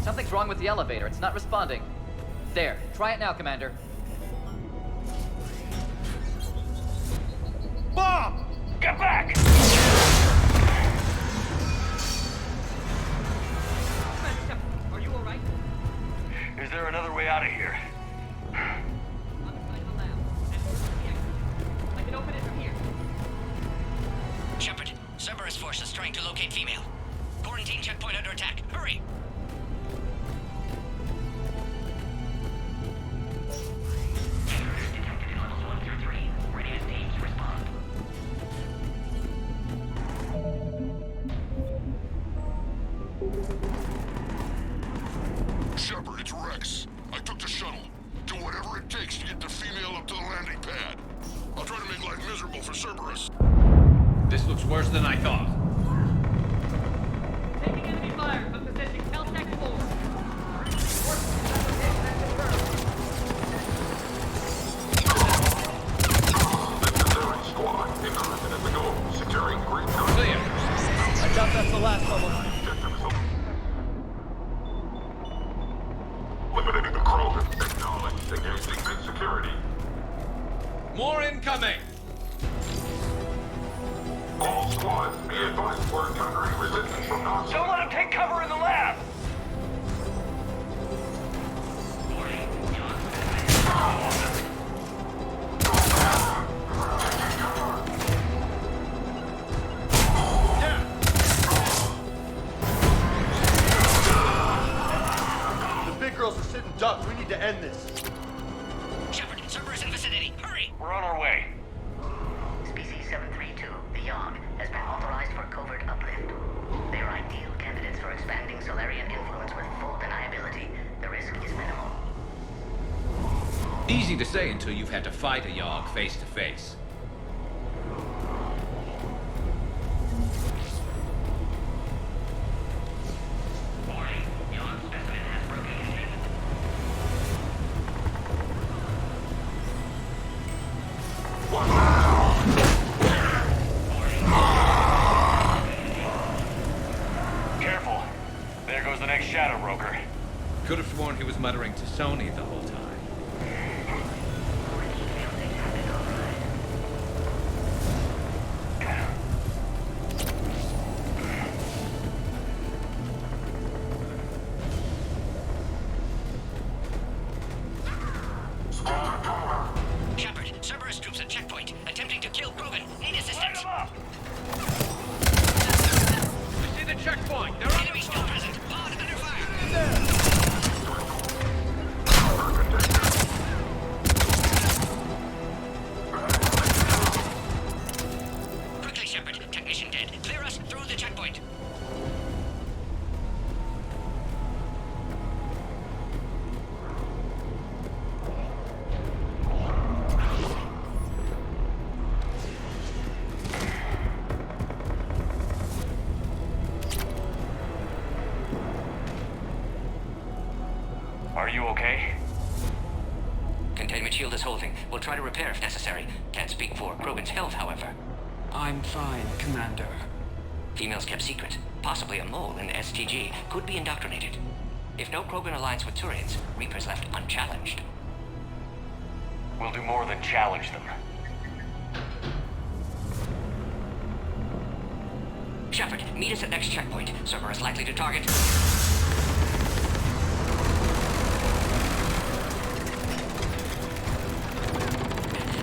Something's wrong with the elevator. It's not responding. There. Try it now, Commander. Bomb! Get back! Are you alright? Is there another way out of here? On the side of the lab. And towards the exit. I can open it from here. Shepard, Cerberus force is trying to locate female. Quarantine checkpoint under attack. Hurry! Detected in levels 1 through 3. Readiness teams respond. Shepard, it's Rex. I took the shuttle. Do whatever it takes to get the female up to the landing pad. I'll try to make life miserable for Cerberus. This looks worse than I thought. Taking enemy fire from position Caltech 4. Forces location has confirmed. Necessary squad. Interested in the goal. Securing green card. Clear. I doubt that's the last bubble. Eliminating the Krogan. Acknowledged. Engaging mid-security. More incoming! All squads, be advised we're encountering resistance from Nazis. Don't let him take cover in the lab! The big girls are sitting ducks. We need to end this. Shepard, Cerberus in vicinity. Hurry! We're on our way. Species 732, the Yogg, has been authorized for covert uplift. They are ideal candidates for expanding Solarian influence with full deniability. The risk is minimal. Easy to say until you've had to fight a Yogg face to face. Warning, Yogg specimen has broken containment. Careful. There goes the next shadow broker. Could have sworn he was muttering to Sony the whole time. Shepard, Cerberus troops at checkpoint, attempting to kill Krogan. Need Light assistance. him up! We see the checkpoint! They're on Enemy still present. Pod under fire. Quickly, Shepard. Technician dead. Clear us through the checkpoint. Are you okay? Containment shield is holding. We'll try to repair if necessary. Can't speak for Krogan's health, however. I'm fine, Commander. Females kept secret. Possibly a mole in the STG. Could be indoctrinated. If no Krogan aligns with Turians, Reapers left unchallenged. We'll do more than challenge them. Shepard, meet us at next checkpoint. Cerberus likely to target.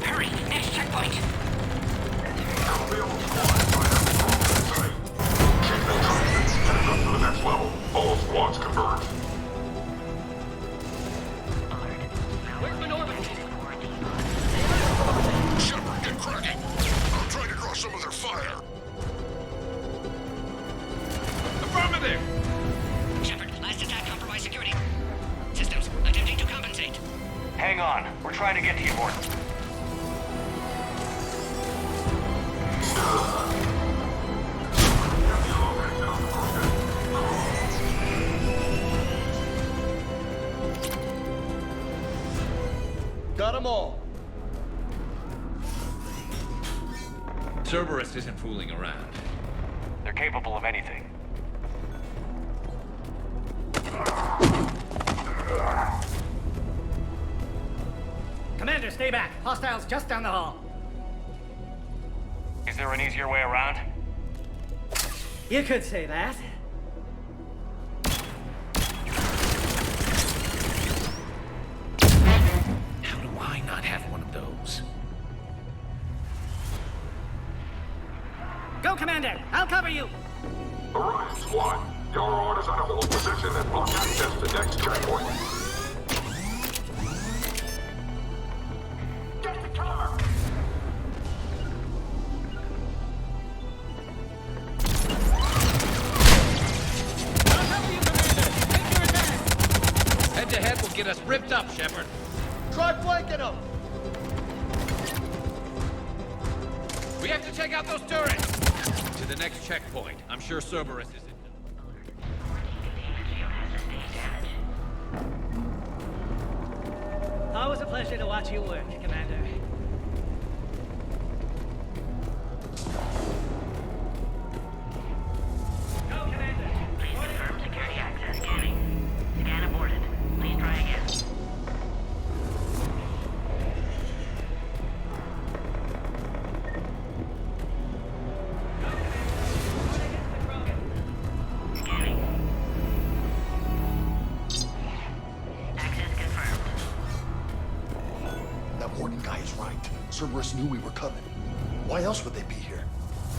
Hurry! Next checkpoint! Up to the next level. All squads converge. Where's Minerva? Shepard, get cracking. I'm trying to draw some of their fire. Affirmative! Shepard, last attack compromised security. Systems attempting to compensate. Hang on. We're trying to get to you, Gordon. Got them all. Cerberus isn't fooling around. They're capable of anything. Commander, stay back. Hostiles just down the hall. Is there an easier way around? You could say that. How do I not have one of those? Go, Commander! I'll cover you! Orion Squad, your orders are to hold position and block access to next checkpoint. Get the cover! I'll cover you, Commander! Make your attack! Head-to-head will get us ripped up, Shepard. Try flanking them! We have to take out those turrets! To the next checkpoint. I'm sure Cerberus is in. Always a pleasure to watch you work, Commander. Go, Commander! Please confirm security access scanning. Scan aborted. Please try again. Scanning. Access confirmed. That warning guy is right. Cerberus knew we were coming. Why else would they be here?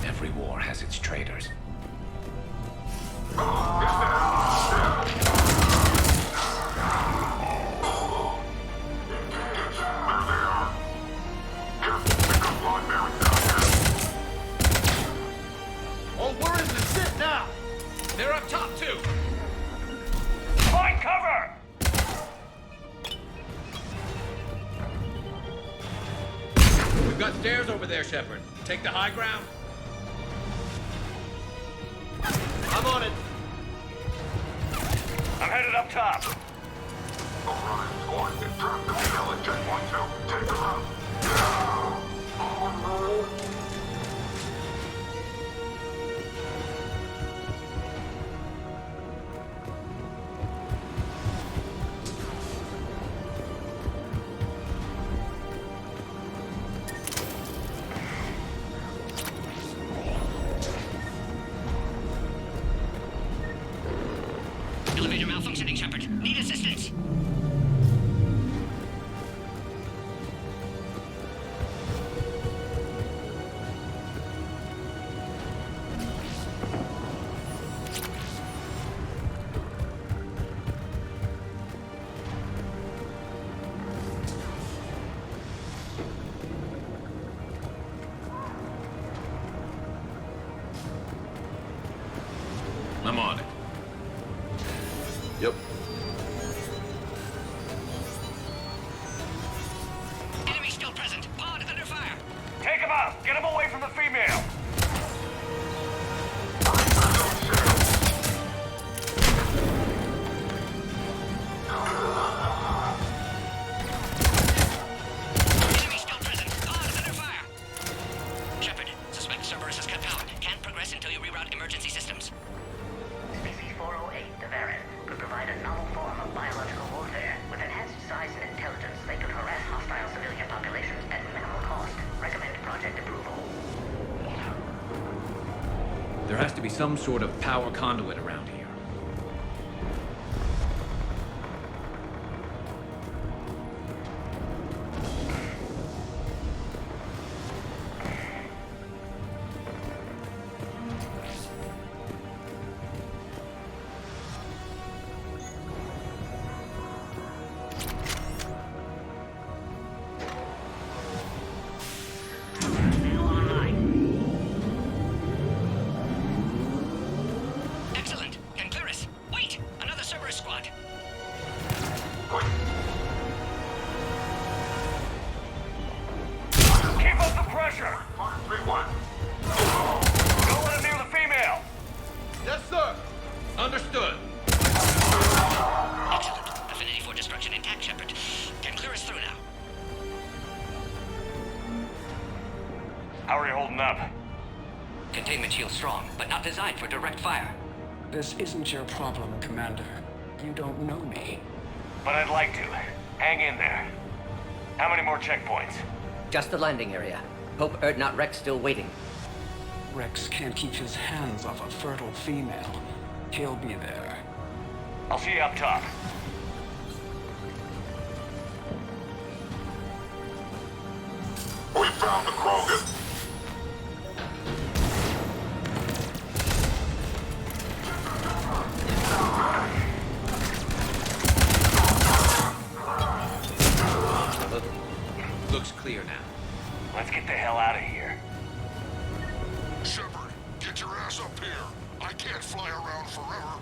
Every war has its traitors. Oh, we're in the shit now! They're up top, too! Find cover! We've got stairs over there, Shepard. Take the high ground. I'm on it! I'm headed up top. Orion Squad, drop the female at checkpoint 2. Take them out. Elevator malfunctioning, Shepard. Need assistance. I'm on it. Yep. Enemy still present. Pod under fire. Take him out! Get him away from the female! Enemy still present. Pod under fire. Shepard, suspect Cerberus has cut power. Can't progress until you reroute emergency systems. Species 408, the Varan, could provide a novel form of biological warfare. With enhanced size and intelligence, they could harass hostile civilian populations at minimal cost. Recommend project approval. There has to be some sort of power conduit around here. Now online. Excellent. Can clear us. Wait! Another Cerberus squad. Keep up the pressure! 531. Don't let him near the female! Yes, sir! Understood. Excellent. Affinity for destruction intact, Shepard. Can clear us through now. How are you holding up? Containment shield strong, but not designed for direct fire. This isn't your problem, Commander. You don't know me. But I'd like to. Hang in there. How many more checkpoints? Just the landing area. Hope not Rex still waiting. Rex can't keep his hands off a fertile female. He'll be there. I'll see you up top. We found the Krogan. Looks clear now. Let's get the hell out of here. Shepard, get your ass up here. I can't fly around forever.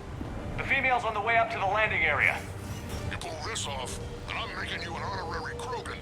The female's on the way up to the landing area. You pull this off, and I'm making you an honorary Krogan.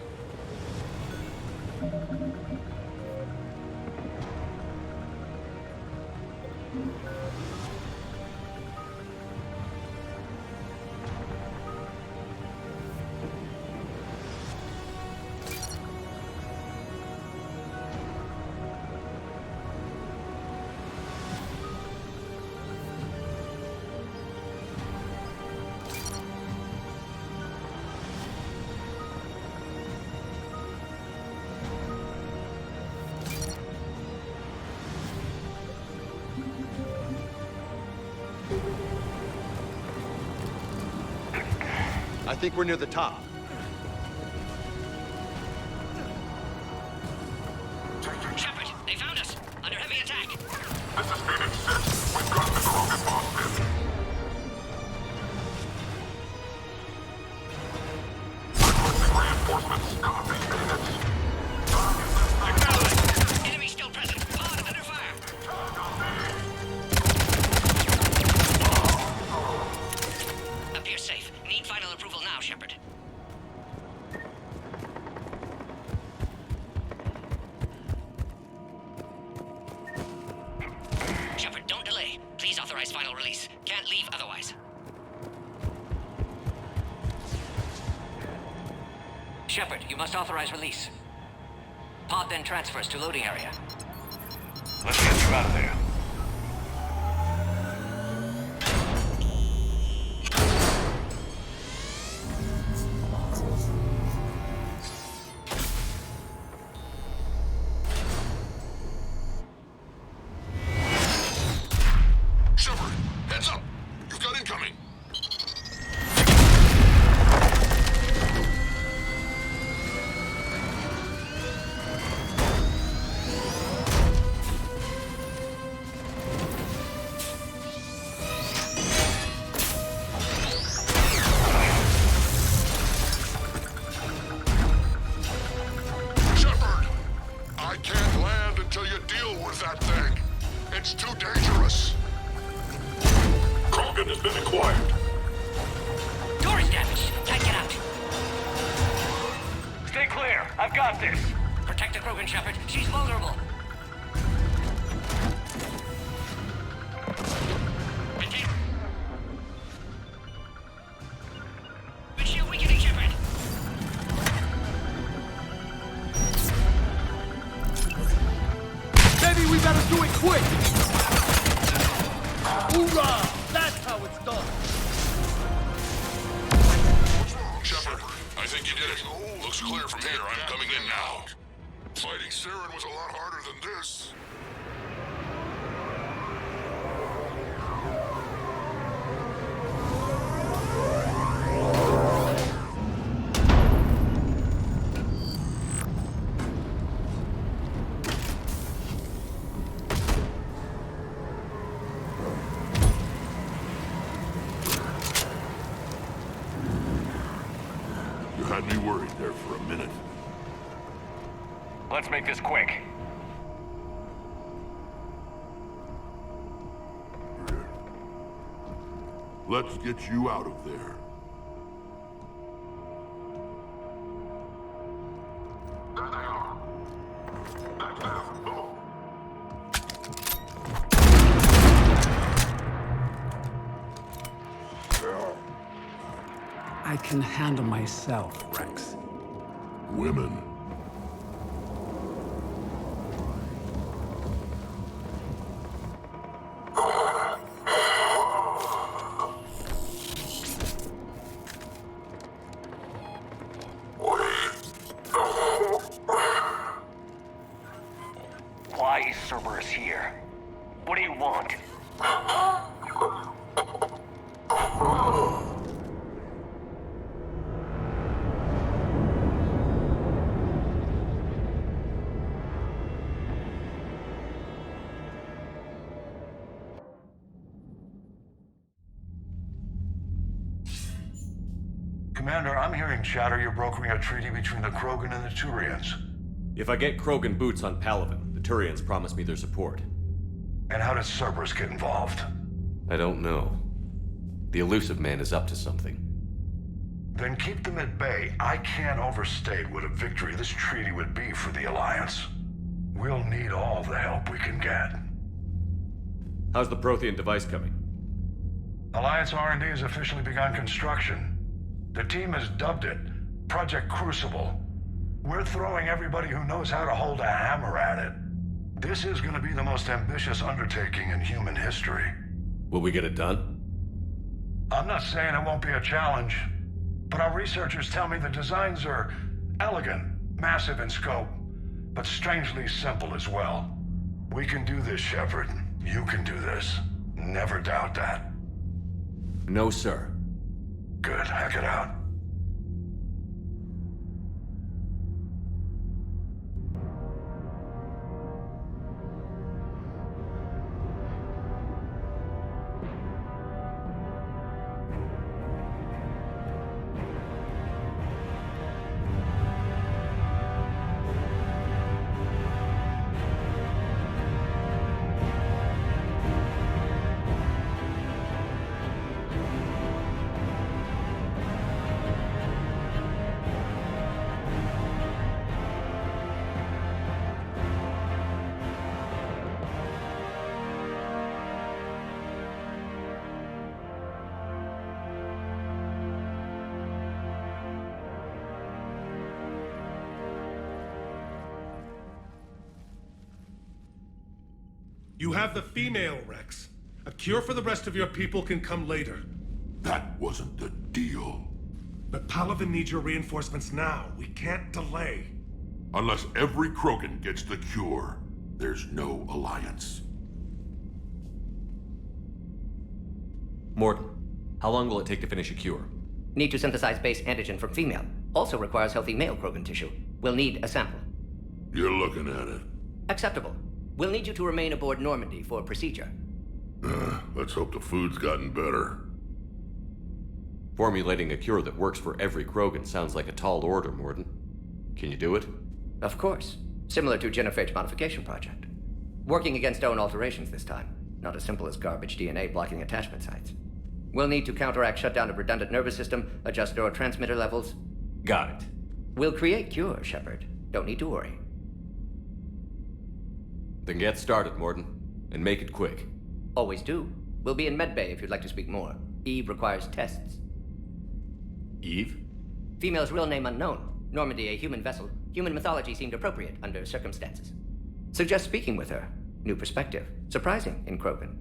I think we're near the top. Shepard, they found us! Under heavy attack! This is Phoenix 6. We've got the Krogan hostage. Requesting reinforcements. Copy, Phoenix. Enemy still present! Pod under fire! Appears safe. Need final approval now, Shepard. Shepard, don't delay. Please authorize final release. Can't leave otherwise. Shepard, you must authorize release. Pod then transfers to loading area. Let's get you out of there. Shepard, heads up. You've got incoming. Shepard, I can't land until you deal with that thing. It's too dangerous. Krogan has been acquired. Door is damaged. Can't get out. Stay clear. I've got this. Protect the Krogan, Shepard. She's vulnerable. Contain. Shield weakening, Shepard. Maybe we better do it quick! Hoorah! That's how it's done! What's wrong, Shepard? I think you did it. Looks clear from here. I'm coming in now. Fighting Saren was a lot harder than this. You had me worried there for a minute. Let's make this quick. Let's get you out of there. There they are. That's them. Move. I can handle myself, Rex. Women. Commander, I'm hearing chatter you're brokering a treaty between the Krogan and the Turians. If I get Krogan boots on Palaven, the Turians promise me their support. And how does Cerberus get involved? I don't know. The Elusive Man is up to something. Then keep them at bay. I can't overstate what a victory this treaty would be for the Alliance. We'll need all the help we can get. How's the Prothean device coming? Alliance R&D has officially begun construction. The team has dubbed it Project Crucible. We're throwing everybody who knows how to hold a hammer at it. This is going to be the most ambitious undertaking in human history. Will we get it done? I'm not saying it won't be a challenge, but our researchers tell me the designs are elegant, massive in scope, but strangely simple as well. We can do this, Shepard. You can do this. Never doubt that. No, sir. Good. Hack it out. You have the female, Rex. A cure for the rest of your people can come later. That wasn't the deal. But Palaven needs your reinforcements now. We can't delay. Unless every Krogan gets the cure, there's no alliance. Morton, how long will it take to finish a cure? Need to synthesize base antigen from female. Also requires healthy male Krogan tissue. We'll need a sample. You're looking at it. Acceptable. We'll need you to remain aboard Normandy for procedure. Let's hope the food's gotten better. Formulating a cure that works for every Krogan sounds like a tall order, Morton. Can you do it? Of course. Similar to Genophage Modification Project. Working against own alterations this time. Not as simple as garbage DNA blocking attachment sites. We'll need to counteract shutdown of redundant nervous system, adjust neurotransmitter levels. Got it. We'll create cure, Shepard. Don't need to worry. Then get started, Morton. And make it quick. Always do. We'll be in medbay if you'd like to speak more. Eve requires tests. Eve? Female's real name unknown. Normandy a human vessel. Human mythology seemed appropriate under circumstances. Suggest speaking with her. New perspective. Surprising in Krogan.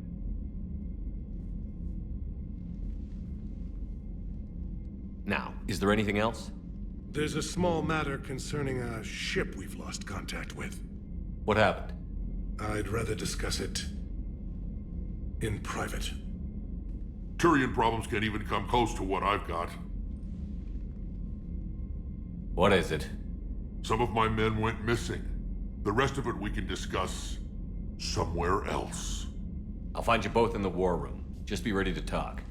Now, is there anything else? There's a small matter concerning a ship we've lost contact with. What happened? I'd rather discuss it in private. Turian problems can't even come close to what I've got. What is it? Some of my men went missing. The rest of it we can discuss somewhere else. I'll find you both in the war room. Just be ready to talk.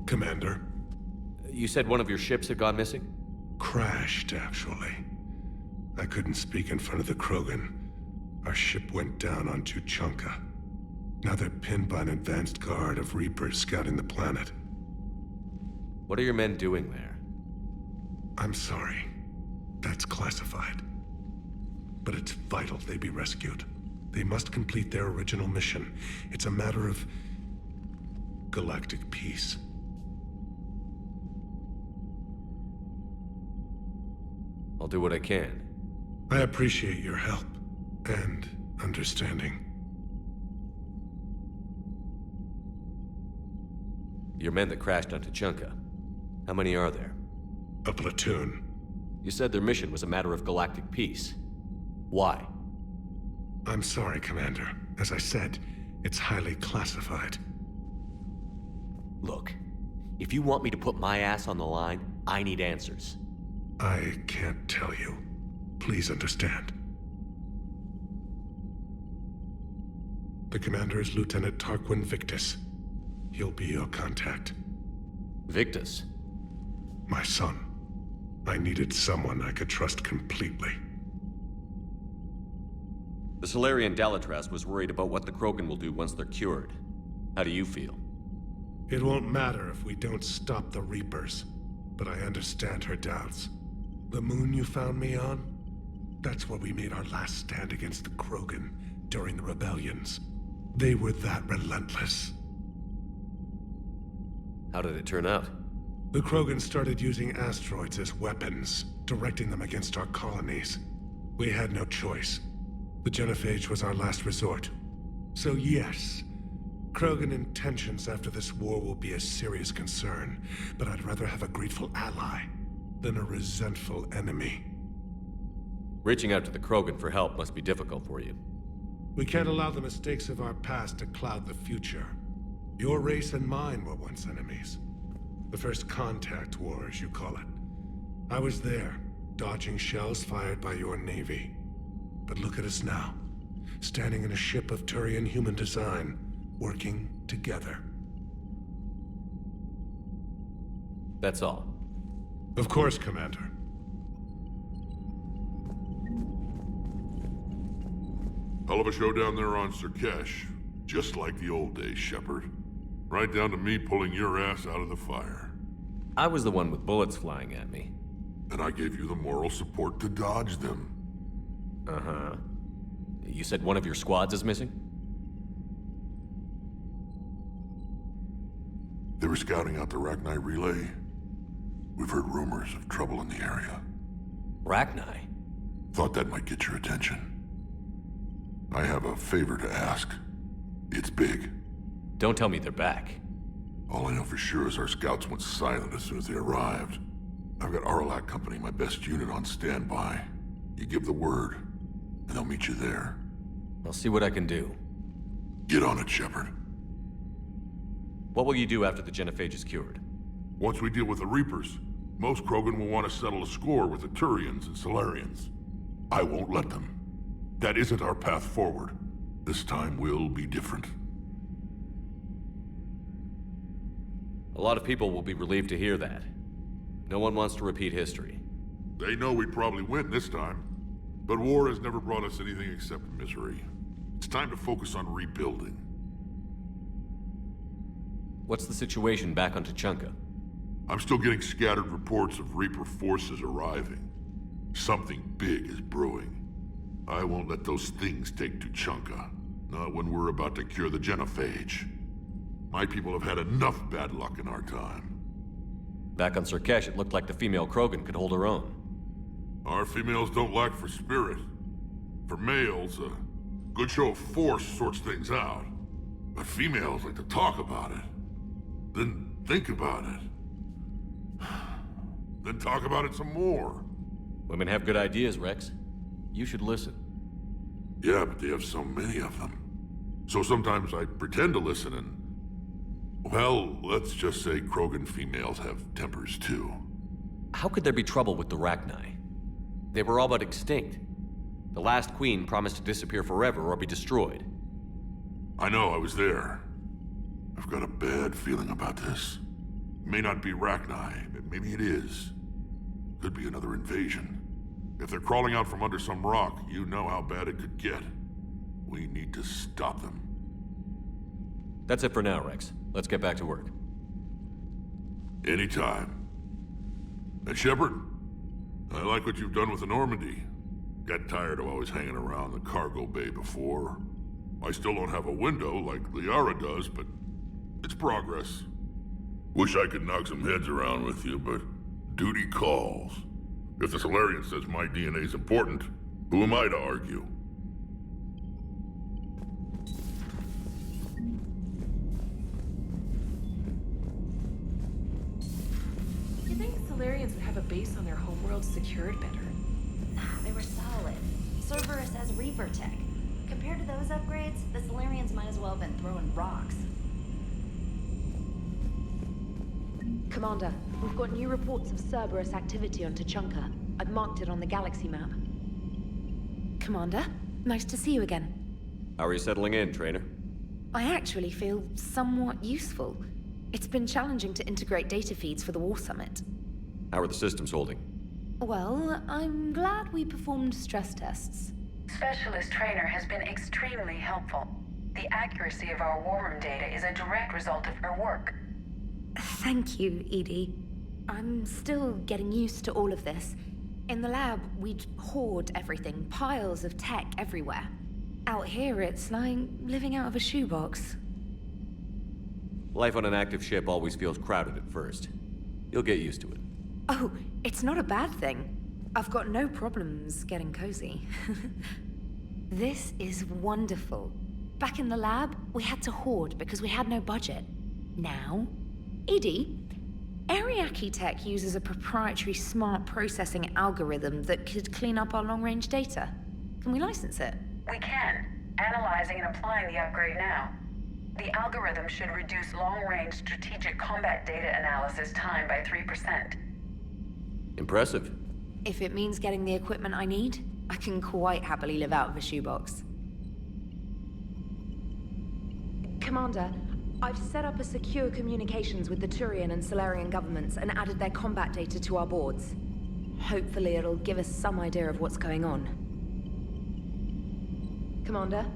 Commander. You said one of your ships had gone missing? Crashed, actually. I couldn't speak in front of the Krogan. Our ship went down on Tuchanka. Now they're pinned by an advanced guard of Reapers scouting the planet. What are your men doing there? I'm sorry. That's classified. But it's vital they be rescued. They must complete their original mission. It's a matter of galactic peace. I'll do what I can. I appreciate your help and understanding. Your men that crashed on Tuchanka. How many are there? A platoon. You said their mission was a matter of galactic peace. Why? I'm sorry, Commander. As I said, it's highly classified. Look, if you want me to put my ass on the line, I need answers. I can't tell you. Please understand. The commander is Lieutenant Tarquin Victus. He'll be your contact. Victus? My son. I needed someone I could trust completely. The Solarian Dalatras was worried about what the Krogan will do once they're cured. How do you feel? It won't matter if we don't stop the Reapers, but I understand her doubts. The moon you found me on? That's where we made our last stand against the Krogan during the rebellions. They were that relentless. How did it turn out? The Krogan started using asteroids as weapons, directing them against our colonies. We had no choice. The genophage was our last resort. So yes, Krogan intentions after this war will be a serious concern, but I'd rather have a grateful ally than a resentful enemy. Reaching out to the Krogan for help must be difficult for you. We can't allow the mistakes of our past to cloud the future. Your race and mine were once enemies. The first contact war, as you call it. I was there, dodging shells fired by your navy. But look at us now, standing in a ship of Turian human design, working together. That's all. Of course, Commander. Hell of a show down there on Surkesh. Just like the old days, Shepard. Right down to me pulling your ass out of the fire. I was the one with bullets flying at me. And I gave you the moral support to dodge them. Uh-huh. You said one of your squads is missing? They were scouting out the Rachni relay. We've heard rumors of trouble in the area. Rachni? Thought that might get your attention. I have a favor to ask. It's big. Don't tell me they're back. All I know for sure is our scouts went silent as soon as they arrived. I've got Aralac Company, my best unit, on standby. You give the word, and they'll meet you there. I'll see what I can do. Get on it, Shepard. What will you do after the genophage is cured? Once we deal with the Reapers, most Krogan will want to settle a score with the Turians and Solarians. I won't let them. That isn't our path forward. This time will be different. A lot of people will be relieved to hear that. No one wants to repeat history. They know we probably win this time. But war has never brought us anything except misery. It's time to focus on rebuilding. What's the situation back on Tuchanka? I'm still getting scattered reports of Reaper forces arriving. Something big is brewing. I won't let those things take Tuchanka. Not when we're about to cure the genophage. My people have had enough bad luck in our time. Back on Surkesh, it looked like the female Krogan could hold her own. Our females don't lack for spirit. For males, a good show of force sorts things out. But females like to talk about it. Then think about it. Then talk about it some more. Women have good ideas, Rex. You should listen. Yeah, but they have so many of them. So sometimes I pretend to listen and... Well, let's just say Krogan females have tempers too. How could there be trouble with the Rachni? They were all but extinct. The last queen promised to disappear forever or be destroyed. I know, I was there. I've got a bad feeling about this. May not be Rachni, but maybe it is. Could be another invasion. If they're crawling out from under some rock, you know how bad it could get. We need to stop them. That's it for now, Rex. Let's get back to work. Anytime. And Shepard, I like what you've done with the Normandy. Got tired of always hanging around the cargo bay before. I still don't have a window like Liara does, but it's progress. Wish I could knock some heads around with you, but duty calls. If the Solarian says my DNA's important, who am I to argue? You think Solarians would have a base on their homeworld secured better? They were solid. Cerberus has Reaper tech. Compared to those upgrades, the Solarians might as well have been throwing rocks. Commander, we've got new reports of Cerberus activity on Tuchanka. I've marked it on the galaxy map. Commander, nice to see you again. How are you settling in, Trainer? I actually feel somewhat useful. It's been challenging to integrate data feeds for the War Summit. How are the systems holding? Well, I'm glad we performed stress tests. Specialist Trainer has been extremely helpful. The accuracy of our war room data is a direct result of her work. Thank you, Edie. I'm still getting used to all of this. In the lab, we'd hoard everything, piles of tech everywhere. Out here, it's like living out of a shoebox. Life on an active ship always feels crowded at first. You'll get used to it. Oh, it's not a bad thing. I've got no problems getting cozy. This is wonderful. Back in the lab, we had to hoard because we had no budget. Now, Edie, Ariake Tech uses a proprietary smart processing algorithm that could clean up our long-range data. Can we license it? We can. Analyzing and applying the upgrade now. The algorithm should reduce long-range strategic combat data analysis time by 3%. Impressive. If it means getting the equipment I need, I can quite happily live out of a shoebox. Commander, I've set up a secure communications with the Turian and Solarian governments and added their combat data to our boards. Hopefully it'll give us some idea of what's going on. Commander?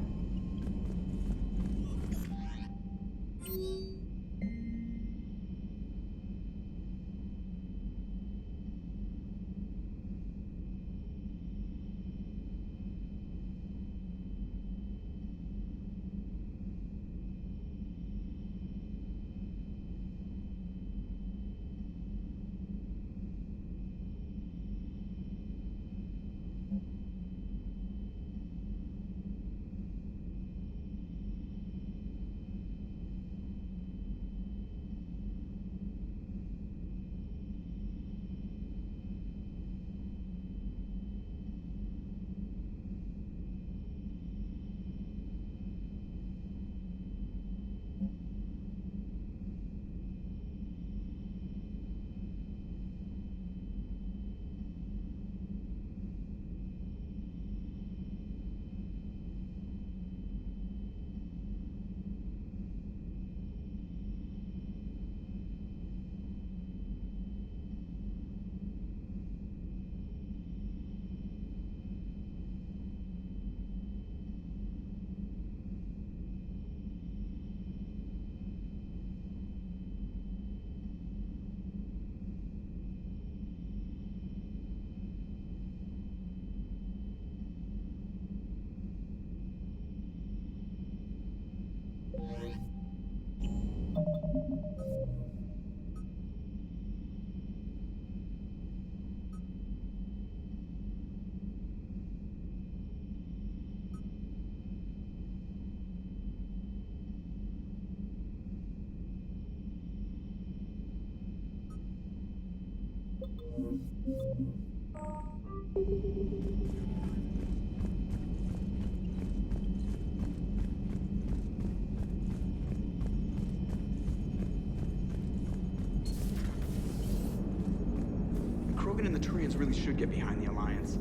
Krogan and the Turians really should get behind the Alliance.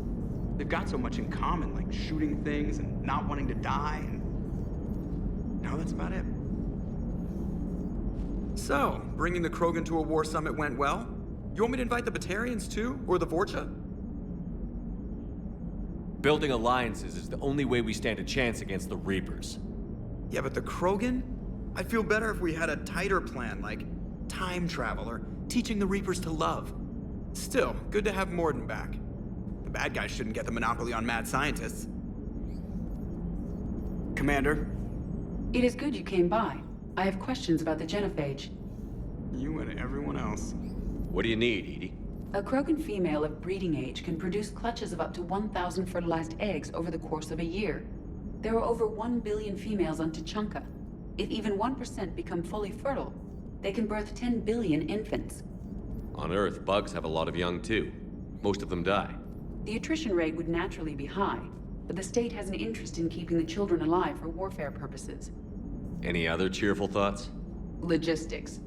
They've got so much in common, like shooting things and not wanting to die, and... no, that's about it. So, bringing the Krogan to a war summit went well? You want me to invite the Batarians too? Or the Vorcha? Building alliances is the only way we stand a chance against the Reapers. Yeah, but the Krogan? I'd feel better if we had a tighter plan, like time travel or teaching the Reapers to love. Still, good to have Morden back. The bad guys shouldn't get the monopoly on mad scientists. Commander? It is good you came by. I have questions about the genophage. You and everyone else. What do you need, Edie? A Krogan female of breeding age can produce clutches of up to 1,000 fertilized eggs over the course of a year. There are over 1 billion females on Tuchanka. If even 1% become fully fertile, they can birth 10 billion infants. On Earth, bugs have a lot of young too. Most of them die. The attrition rate would naturally be high, but the state has an interest in keeping the children alive for warfare purposes. Any other cheerful thoughts? Logistics.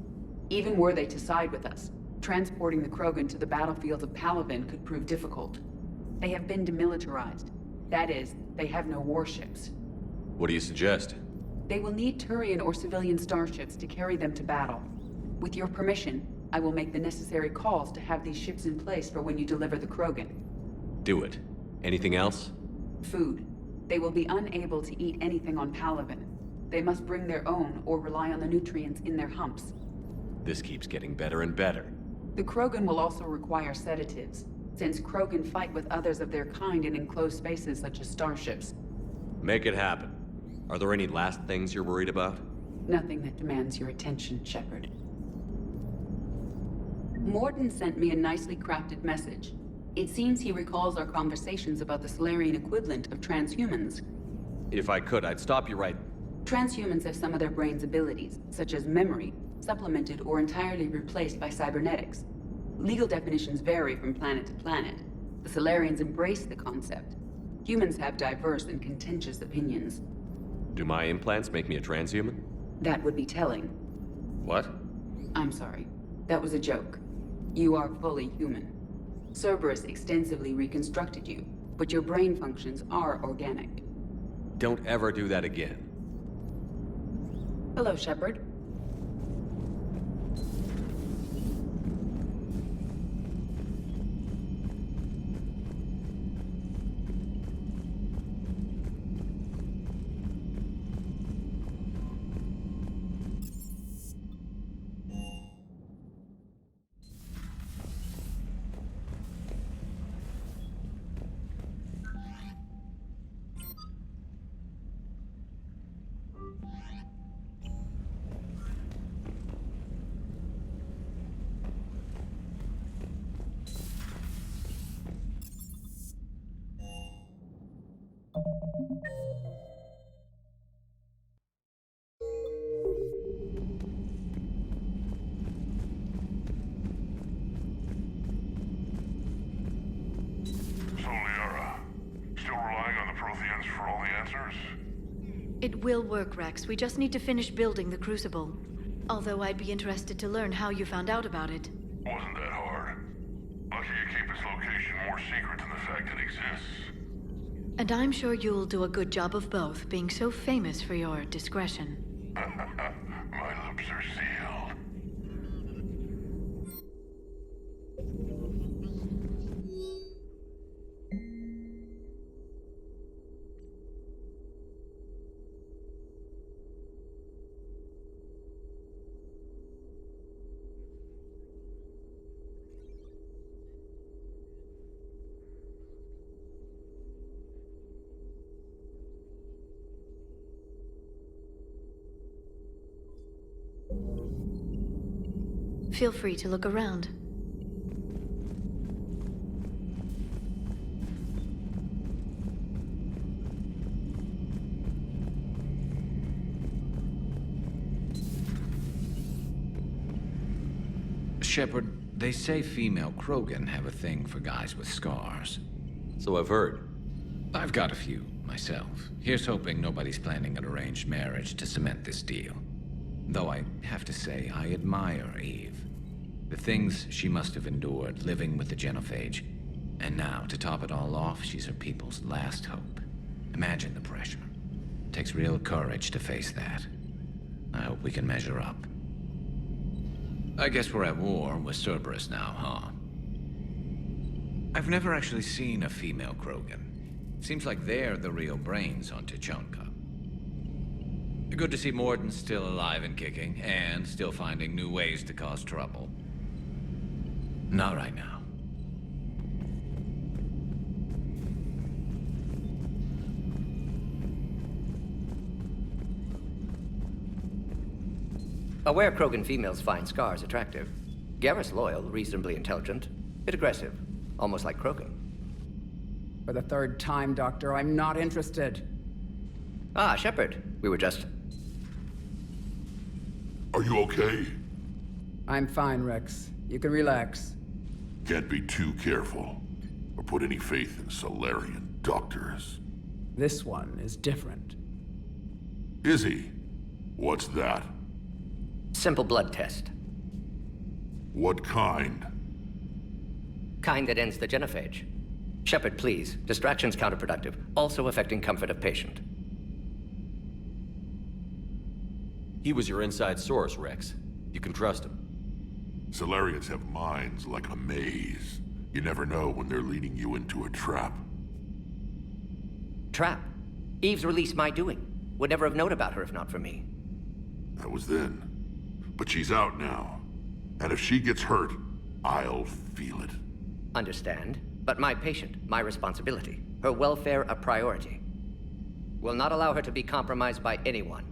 Even were they to side with us, transporting the Krogan to the battlefields of Palaven could prove difficult. They have been demilitarized. That is, they have no warships. What do you suggest? They will need Turian or civilian starships to carry them to battle. With your permission, I will make the necessary calls to have these ships in place for when you deliver the Krogan. Do it. Anything else? Food. They will be unable to eat anything on Palaven. They must bring their own or rely on the nutrients in their humps. This keeps getting better and better. The Krogan will also require sedatives, since Krogan fight with others of their kind in enclosed spaces such as starships. Make it happen. Are there any last things you're worried about? Nothing that demands your attention, Shepard. Morden sent me a nicely crafted message. It seems he recalls our conversations about the Solarian equivalent of transhumans. If I could, I'd stop you right... Transhumans have some of their brain's abilities, such as memory, supplemented or entirely replaced by cybernetics. Legal definitions vary from planet to planet. The Solarians embrace the concept. Humans have diverse and contentious opinions. Do my implants make me a transhuman? That would be telling. What? I'm sorry. That was a joke. You are fully human. Cerberus extensively reconstructed you, but your brain functions are organic. Don't ever do that again. Hello, Shepard. It will work, Rex. We just need to finish building the Crucible. Although I'd be interested to learn how you found out about it. Wasn't that hard. Lucky you keep its location more secret than the fact it exists. And I'm sure you'll do a good job of both, being so famous for your discretion. My lips are sealed. Feel free to look around. Shepard, they say female Krogan have a thing for guys with scars. So I've heard. I've got a few, myself. Here's hoping nobody's planning an arranged marriage to cement this deal. Though I have to say, I admire Eve. The things she must have endured living with the genophage. And now, to top it all off, she's her people's last hope. Imagine the pressure. It takes real courage to face that. I hope we can measure up. I guess we're at war with Cerberus now, huh? I've never actually seen a female Krogan. Seems like they're the real brains on Tuchanka. Good to see Morden's still alive and kicking, and still finding new ways to cause trouble. Not right now. Aware Krogan females find scars attractive. Garrus loyal, reasonably intelligent, bit aggressive, almost like Krogan. For the third time, Doctor, I'm not interested. Ah, Shepard. We were just... Are you okay? I'm fine, Rex. You can relax. Can't be too careful, or put any faith in Solarian doctors. This one is different. Is he? What's that? Simple blood test. What kind? Kind that ends the genophage. Shepard, please. Distraction's counterproductive, also affecting comfort of patient. He was your inside source, Rex. You can trust him. Solarians have minds like a maze. You never know when they're leading you into a trap. Trap? Eve's release my doing. Would never have known about her if not for me. That was then. But she's out now. And if she gets hurt, I'll feel it. Understand. But my patient, my responsibility. Her welfare a priority. Will not allow her to be compromised by anyone.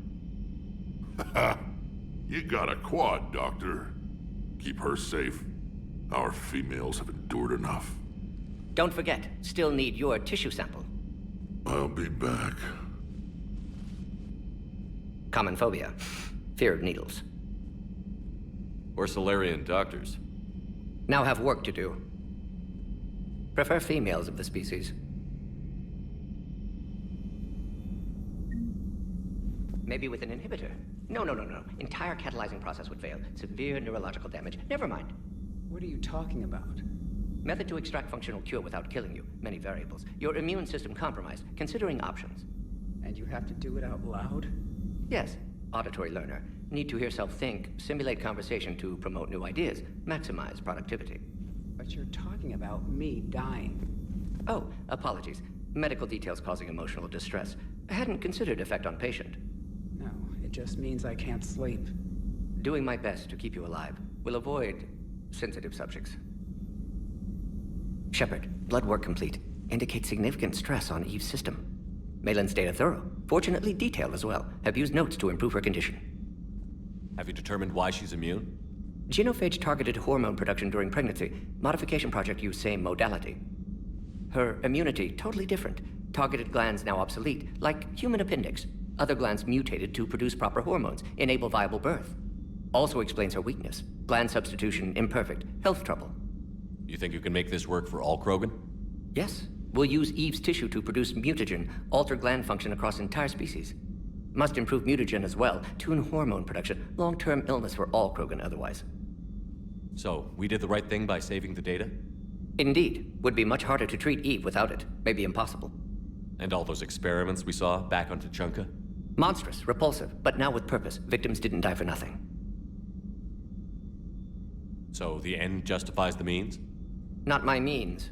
You got a quad, Doctor. Keep her safe. Our females have endured enough. Don't forget, still need your tissue sample. I'll be back. Common phobia. Fear of needles. Or Solarian doctors. Now have work to do. Prefer females of the species. Maybe with an inhibitor. No. Entire catalyzing process would fail. Severe neurological damage. Never mind. What are you talking about? Method to extract functional cure without killing you. Many variables. Your immune system compromised. Considering options. And you have to do it out loud? Yes. Auditory learner. Need to hear self think. Simulate conversation to promote new ideas. Maximize productivity. But you're talking about me dying. Oh, apologies. Medical details causing emotional distress. I hadn't considered effect on patient. No, it just means I can't sleep. Doing my best to keep you alive. Will avoid sensitive subjects. Shepard, blood work complete. Indicates significant stress on Eve's system. Malin's data thorough. Fortunately detailed as well. Have used notes to improve her condition. Have you determined why she's immune? Genophage targeted hormone production during pregnancy. Modification project used same modality. Her immunity totally different. Targeted glands now obsolete, like human appendix. Other glands mutated to produce proper hormones, enable viable birth. Also explains her weakness. Gland substitution imperfect. Health trouble. You think you can make this work for all Krogan? Yes. We'll use Eve's tissue to produce mutagen, alter gland function across entire species. Must improve mutagen as well, tune hormone production. Long-term illness for all Krogan otherwise. So, we did the right thing by saving the data? Indeed. Would be much harder to treat Eve without it. Maybe impossible. And all those experiments we saw back on Tuchanka? Monstrous, repulsive, but now with purpose. Victims didn't die for nothing. So the end justifies the means? Not my means.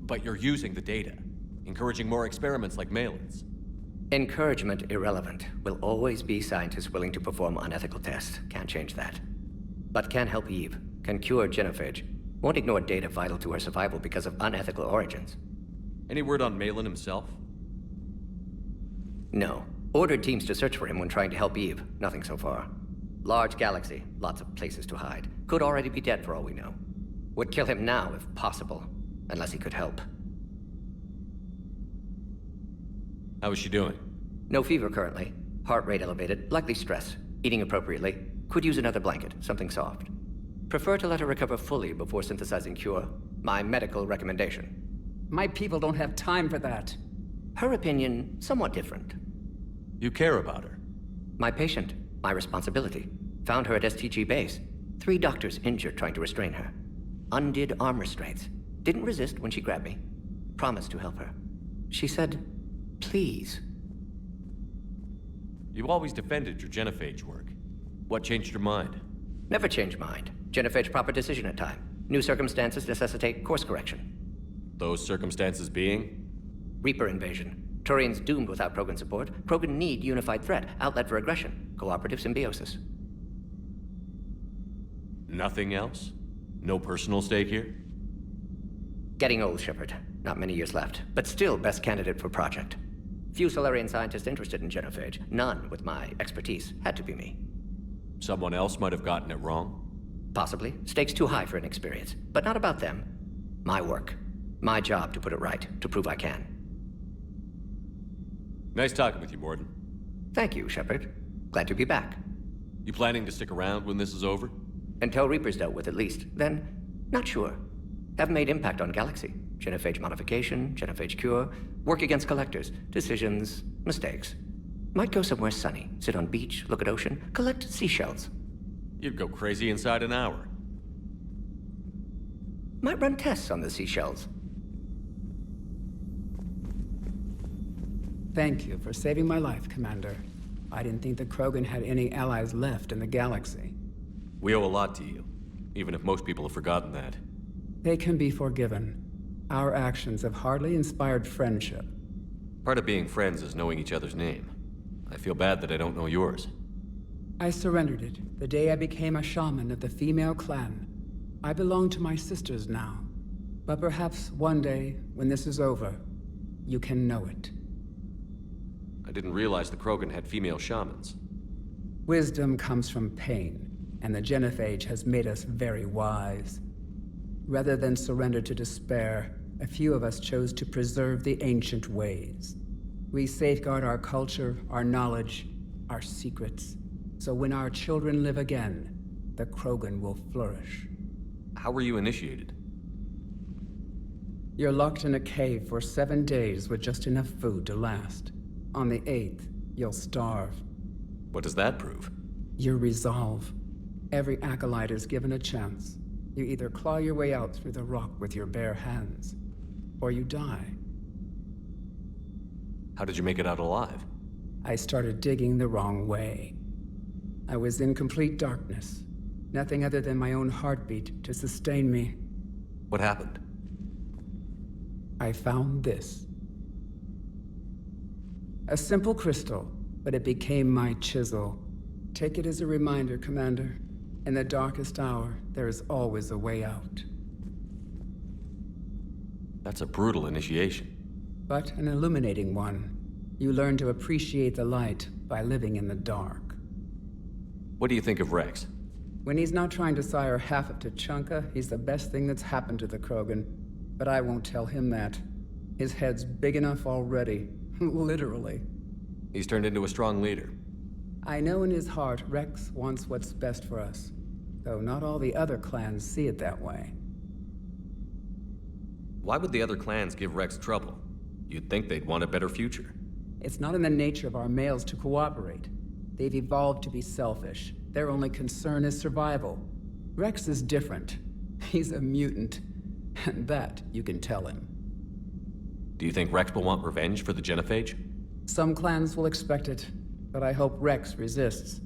But you're using the data, encouraging more experiments like Malin's. Encouragement irrelevant. Will always be scientists willing to perform unethical tests. Can't change that. But can help Eve. Can cure genophage. Won't ignore data vital to her survival because of unethical origins. Any word on Malin himself? No. Ordered teams to search for him when trying to help Eve. Nothing so far. Large galaxy. Lots of places to hide. Could already be dead for all we know. Would kill him now if possible. Unless he could help. How is she doing? No fever currently. Heart rate elevated. Likely stress. Eating appropriately. Could use another blanket. Something soft. Prefer to let her recover fully before synthesizing cure. My medical recommendation. My people don't have time for that. Her opinion, somewhat different. You care about her? My patient. My responsibility. Found her at STG base. 3 doctors injured trying to restrain her. Undid arm restraints. Didn't resist when she grabbed me. Promised to help her. She said, please. You always defended your genophage work. What changed your mind? Never change mind. Genophage proper decision at time. New circumstances necessitate course correction. Those circumstances being? Reaper invasion. Turians doomed without Krogan support. Krogan need unified threat, outlet for aggression, cooperative symbiosis. Nothing else? No personal stake here? Getting old, Shepard. Not many years left, but still best candidate for project. Few Solarian scientists interested in genophage. None with my expertise. Had to be me. Someone else might have gotten it wrong? Possibly. Stakes too high for inexperience. But not about them. My work. My job to put it right, to prove I can. Nice talking with you, Morden. Thank you, Shepard. Glad to be back. You planning to stick around when this is over? Until Reaper's dealt with, at least. Then, not sure. Haven't made impact on Galaxy. Genophage modification, genophage cure, work against collectors, decisions, mistakes. Might go somewhere sunny, sit on beach, look at ocean, collect seashells. You'd go crazy inside an hour. Might run tests on the seashells. Thank you for saving my life, Commander. I didn't think the Krogan had any allies left in the galaxy. We owe a lot to you, even if most people have forgotten that. They can be forgiven. Our actions have hardly inspired friendship. Part of being friends is knowing each other's name. I feel bad that I don't know yours. I surrendered it the day I became a shaman of the female clan. I belong to my sisters now. But perhaps one day, when this is over, you can know it. I didn't realize the Krogan had female shamans. Wisdom comes from pain, and the genophage has made us very wise. Rather than surrender to despair, a few of us chose to preserve the ancient ways. We safeguard our culture, our knowledge, our secrets. So when our children live again, the Krogan will flourish. How were you initiated? You're locked in a cave for 7 days with just enough food to last. On the 8th, you'll starve. What does that prove? Your resolve. Every acolyte is given a chance. You either claw your way out through the rock with your bare hands, or you die. How did you make it out alive? I started digging the wrong way. I was in complete darkness. Nothing other than my own heartbeat to sustain me. What happened? I found this. A simple crystal, but it became my chisel. Take it as a reminder, Commander. In the darkest hour, there is always a way out. That's a brutal initiation. But an illuminating one. You learn to appreciate the light by living in the dark. What do you think of Rex? When he's not trying to sire half of Tuchanka, he's the best thing that's happened to the Krogan. But I won't tell him that. His head's big enough already. Literally. He's turned into a strong leader. I know in his heart Rex wants what's best for us. Though not all the other clans see it that way. Why would the other clans give Rex trouble? You'd think they'd want a better future. It's not in the nature of our males to cooperate. They've evolved to be selfish. Their only concern is survival. Rex is different. He's a mutant. And that you can tell him. Do you think Rex will want revenge for the genophage? Some clans will expect it, but I hope Rex resists.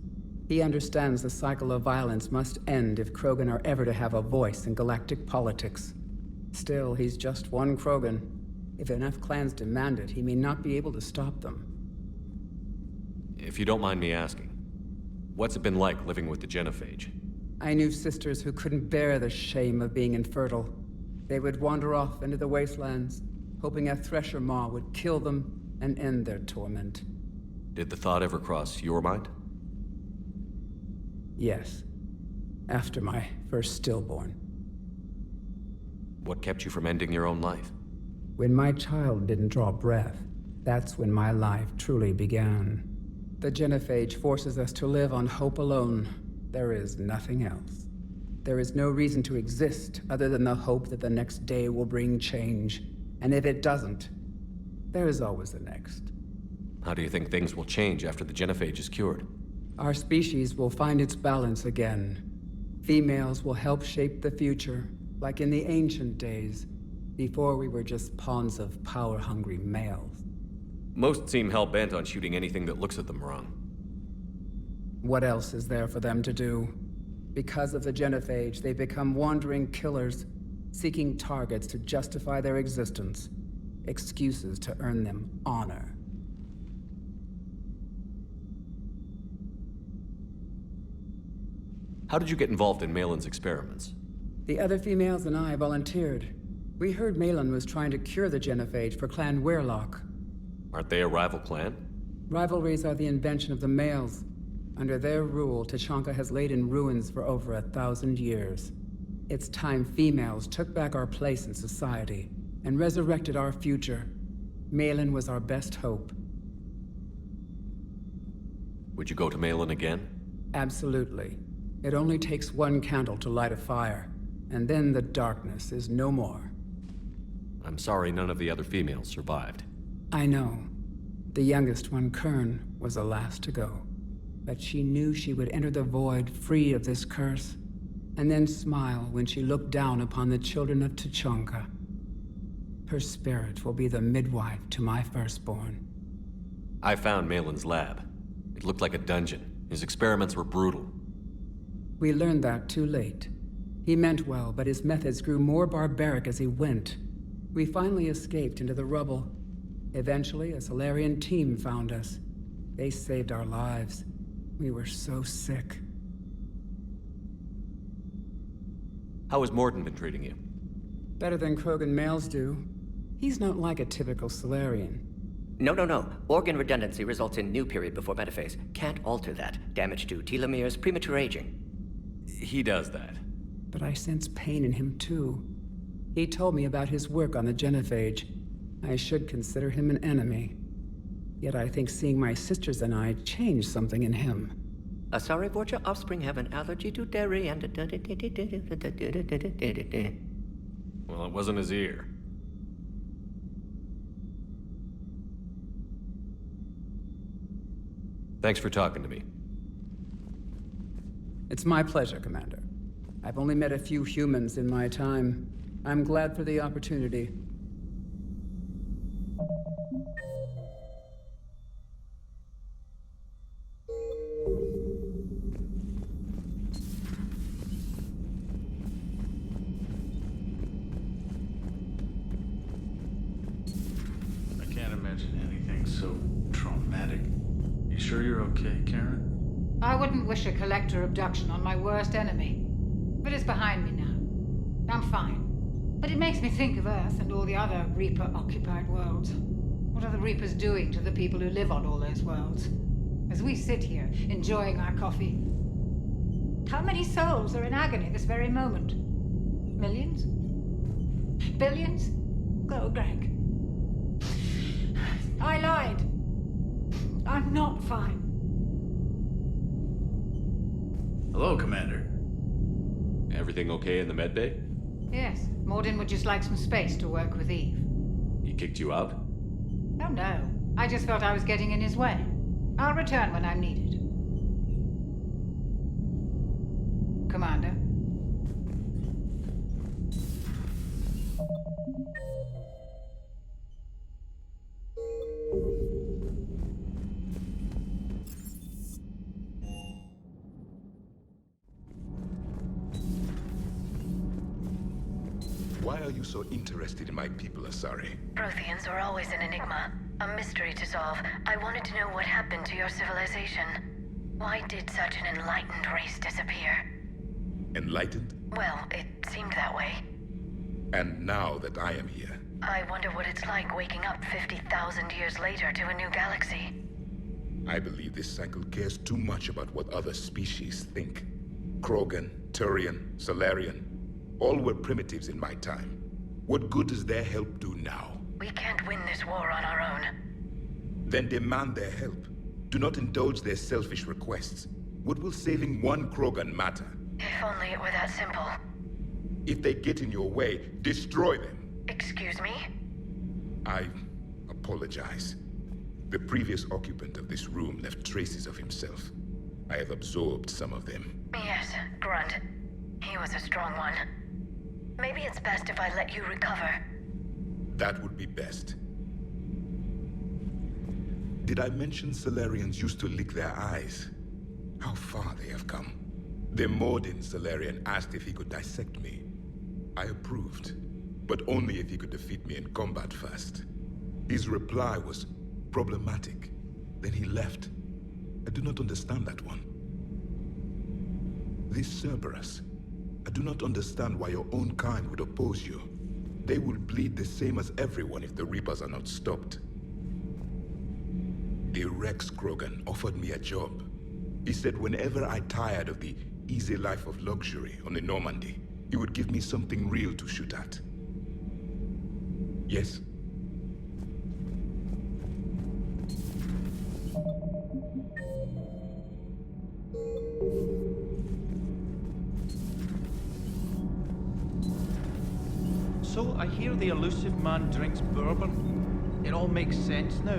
He understands the cycle of violence must end if Krogan are ever to have a voice in galactic politics. Still, he's just one Krogan. If enough clans demand it, he may not be able to stop them. If you don't mind me asking, what's it been like living with the genophage? I knew sisters who couldn't bear the shame of being infertile. They would wander off into the wastelands, hoping a thresher maw would kill them and end their torment. Did the thought ever cross your mind? Yes. After my first stillborn. What kept you from ending your own life? When my child didn't draw breath, that's when my life truly began. The genophage forces us to live on hope alone. There is nothing else. There is no reason to exist other than the hope that the next day will bring change. And if it doesn't, there is always the next. How do you think things will change after the genophage is cured? Our species will find its balance again. Females will help shape the future, like in the ancient days, before we were just pawns of power-hungry males. Most seem hell-bent on shooting anything that looks at them wrong. What else is there for them to do? Because of the genophage, they become wandering killers, seeking targets to justify their existence, excuses to earn them honor. How did you get involved in Malin's experiments? The other females and I volunteered. We heard Malin was trying to cure the genophage for Clan Weirlock. Aren't they a rival clan? Rivalries are the invention of the males. Under their rule, Tuchanka has laid in ruins for over 1,000 years. It's time females took back our place in society and resurrected our future. Malin was our best hope. Would you go to Malin again? Absolutely. It only takes one candle to light a fire, and then the darkness is no more. I'm sorry none of the other females survived. I know. The youngest one, Kern, was the last to go. But she knew she would enter the void free of this curse, and then smile when she looked down upon the children of Tuchanka. Her spirit will be the midwife to my firstborn. I found Malin's lab. It looked like a dungeon. His experiments were brutal. We learned that too late. He meant well, but his methods grew more barbaric as he went. We finally escaped into the rubble. Eventually, a Solarian team found us. They saved our lives. We were so sick. How has Morden been treating you? Better than Krogan males do. He's not like a typical Solarian. No. Organ redundancy results in new period before metaphase. Can't alter that. Damage to telomeres, premature aging. He does that. But I sense pain in him too. He told me about his work on the genophage. I should consider him an enemy. Yet I think seeing my sisters and I changed something in him. Sorry, Borgia offspring have an allergy to dairy and... Well, it wasn't his ear. Thanks for talking to me. It's my pleasure, Commander. I've only met a few humans in my time. I'm glad for the opportunity. I can't imagine anything so traumatic. You sure you're okay, Karen? I wouldn't wish a collector abduction on my worst enemy. But it's behind me now. I'm fine. But it makes me think of Earth and all the other Reaper-occupied worlds. What are the Reapers doing to the people who live on all those worlds? As we sit here, enjoying our coffee. How many souls are in agony this very moment? Millions? Billions? Go, Greg. I lied. I'm not fine. Hello, Commander. Everything okay in the medbay? Yes, Morden would just like some space to work with Eve. He kicked you out? Oh no, I just felt I was getting in his way. I'll return when I'm needed. Commander. Why are you so interested in my people, Asari? Protheans are always an enigma, a mystery to solve. I wanted to know what happened to your civilization. Why did such an enlightened race disappear? Enlightened? Well, it seemed that way. And now that I am here, I wonder what it's like waking up 50,000 years later to a new galaxy. I believe this cycle cares too much about what other species think. Krogan, Turian, Solarian, all were primitives in my time. What good does their help do now? We can't win this war on our own. Then demand their help. Do not indulge their selfish requests. What will saving one Krogan matter? If only it were that simple. If they get in your way, destroy them. Excuse me? I apologize. The previous occupant of this room left traces of himself. I have absorbed some of them. Yes, Grunt. He was a strong one. Maybe it's best if I let you recover. That would be best. Did I mention Solarians used to lick their eyes? How far they have come. The Mordin Solarian asked if he could dissect me. I approved, but only if he could defeat me in combat first. His reply was problematic. Then he left. I do not understand that one. This Cerberus, I do not understand why your own kind would oppose you. They will bleed the same as everyone if the Reapers are not stopped. The Rex Krogan offered me a job. He said whenever I tired of the easy life of luxury on the Normandy, he would give me something real to shoot at. Yes? So I hear the elusive man drinks bourbon. It all makes sense now.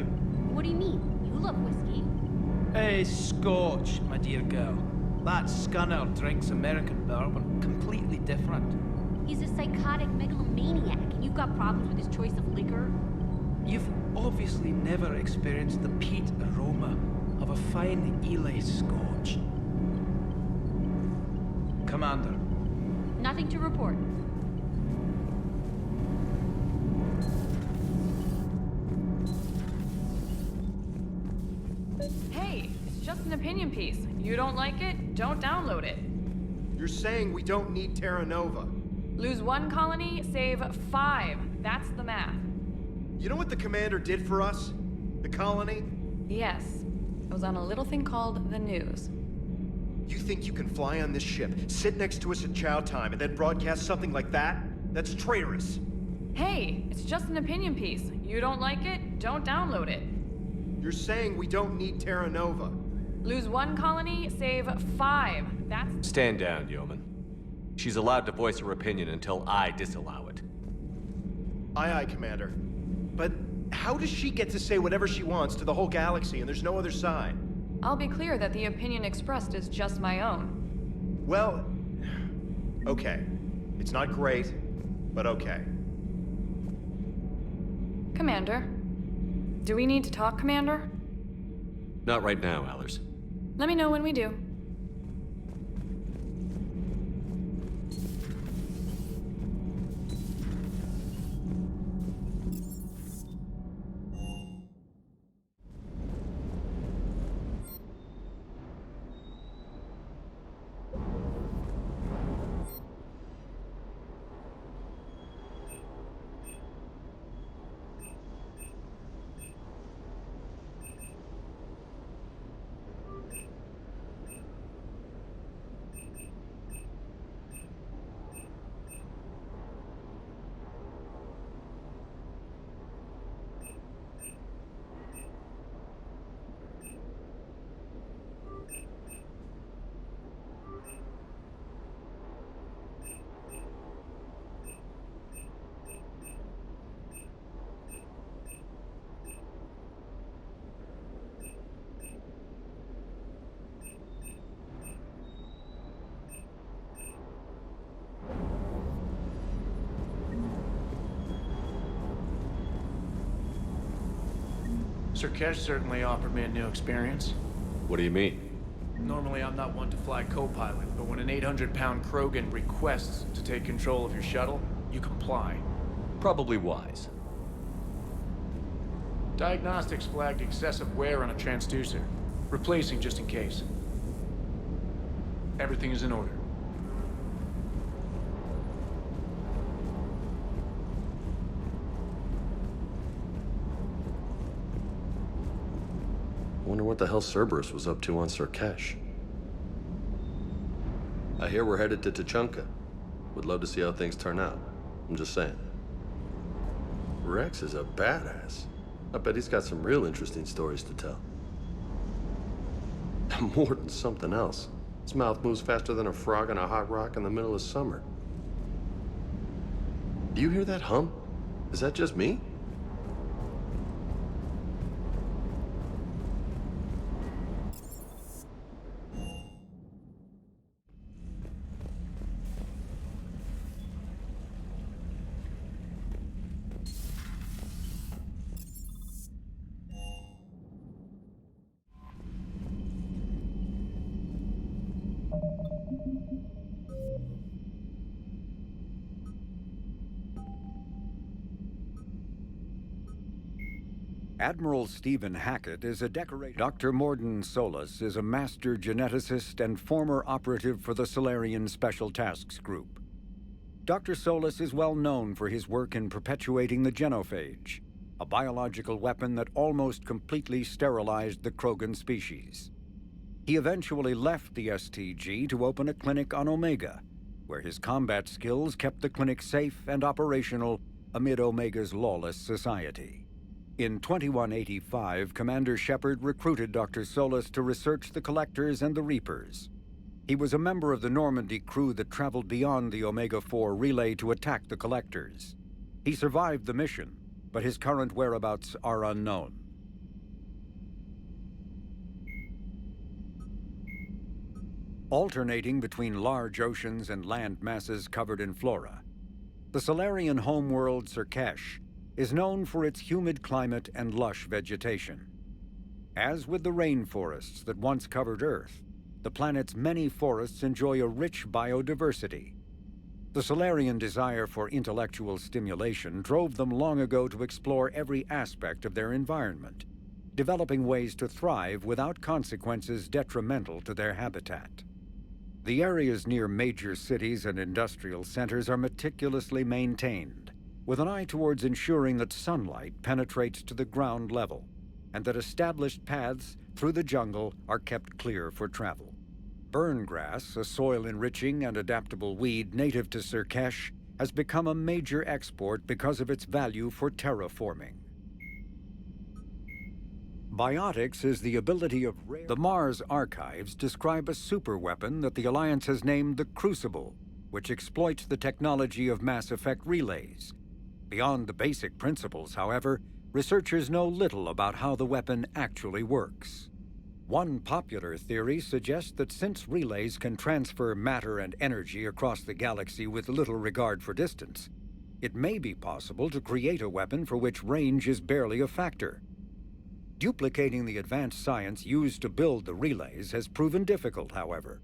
What do you mean? You love whiskey. Hey, Scotch, my dear girl. That Scunner drinks American bourbon. Completely different. He's a psychotic megalomaniac, and you've got problems with his choice of liquor? You've obviously never experienced the peat aroma of a fine Ely Scotch. Commander. Nothing to report. Hey, it's just an opinion piece. You don't like it, don't download it. You're saying we don't need Terra Nova. Lose 1 colony, save 5. That's the math. You know what the commander did for us? The colony? Yes. I was on a little thing called the news. You think you can fly on this ship, sit next to us at chow time, and then broadcast something like that? That's traitorous. Hey, it's just an opinion piece. You don't like it, don't download it. You're saying we don't need Terra Nova. Lose 1 colony, save 5. That's... Stand down, Yeoman. She's allowed to voice her opinion until I disallow it. Aye, aye, Commander. But how does she get to say whatever she wants to the whole galaxy and there's no other side? I'll be clear that the opinion expressed is just my own. Well, okay. It's not great, but okay. Commander. Do we need to talk, Commander? Not right now, Allers. Let me know when we do. Sir Kesh certainly offered me a new experience. What do you mean? Normally I'm not one to fly co-pilot, but when an 800-pound Krogan requests to take control of your shuttle, you comply. Probably wise. Diagnostics flagged excessive wear on a transducer. Replacing just in case. Everything is in order. Wonder what the hell Cerberus was up to on Kesh. I hear we're headed to Tuchanka. Would love to see how things turn out. I'm just saying. Rex is a badass. I bet he's got some real interesting stories to tell. More than something else. His mouth moves faster than a frog on a hot rock in the middle of summer. Do you hear that hum? Is that just me? Admiral Stephen Hackett is a decorated. Dr. Morden Solis is a master geneticist and former operative for the Solarian Special Tasks Group. Dr. Solis is well known for his work in perpetuating the genophage, a biological weapon that almost completely sterilized the Krogan species. He eventually left the STG to open a clinic on Omega, where his combat skills kept the clinic safe and operational amid Omega's lawless society. In 2185, Commander Shepard recruited Dr. Solis to research the Collectors and the Reapers. He was a member of the Normandy crew that traveled beyond the Omega-4 relay to attack the Collectors. He survived the mission, but his current whereabouts are unknown. Alternating between large oceans and land masses covered in flora, the Solarian homeworld Surkesh is known for its humid climate and lush vegetation. As with the rainforests that once covered Earth, the planet's many forests enjoy a rich biodiversity. The Solarian desire for intellectual stimulation drove them long ago to explore every aspect of their environment, developing ways to thrive without consequences detrimental to their habitat. The areas near major cities and industrial centers are meticulously maintained, with an eye towards ensuring that sunlight penetrates to the ground level, and that established paths through the jungle are kept clear for travel. Burngrass, a soil-enriching and adaptable weed native to Surkesh, has become a major export because of its value for terraforming. Biotics is the ability of rare... The Mars archives describe a superweapon that the Alliance has named the Crucible, which exploits the technology of mass effect relays. Beyond the basic principles, however, researchers know little about how the weapon actually works. One popular theory suggests that since relays can transfer matter and energy across the galaxy with little regard for distance, it may be possible to create a weapon for which range is barely a factor. Duplicating the advanced science used to build the relays has proven difficult, however.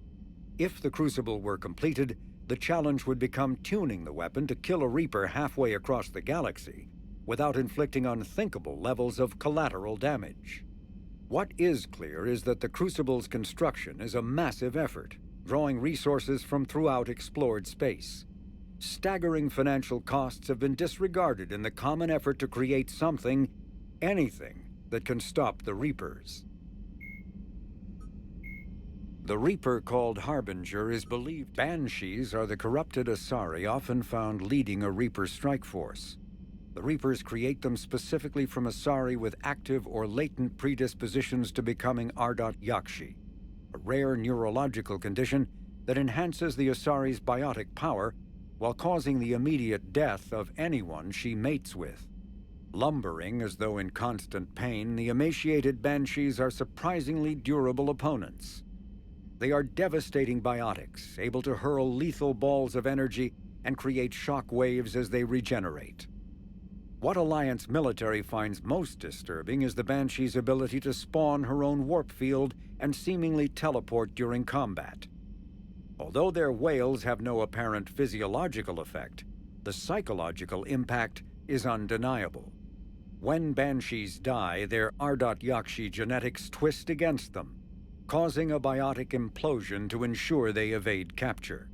If the Crucible were completed, the challenge would become tuning the weapon to kill a Reaper halfway across the galaxy without inflicting unthinkable levels of collateral damage. What is clear is that the Crucible's construction is a massive effort, drawing resources from throughout explored space. Staggering financial costs have been disregarded in the common effort to create something, anything, that can stop the Reapers. The Reaper called Harbinger is believed. Banshees are the corrupted Asari often found leading a Reaper strike force. The Reapers create them specifically from Asari with active or latent predispositions to becoming Ardat Yakshi, a rare neurological condition that enhances the Asari's biotic power while causing the immediate death of anyone she mates with. Lumbering as though in constant pain, the emaciated Banshees are surprisingly durable opponents. They are devastating biotics, able to hurl lethal balls of energy and create shock waves as they regenerate. What Alliance military finds most disturbing is the Banshee's ability to spawn her own warp field and seemingly teleport during combat. Although their wails have no apparent physiological effect, the psychological impact is undeniable. When Banshees die, their Ardat Yakshi genetics twist against them, causing a biotic implosion to ensure they evade capture.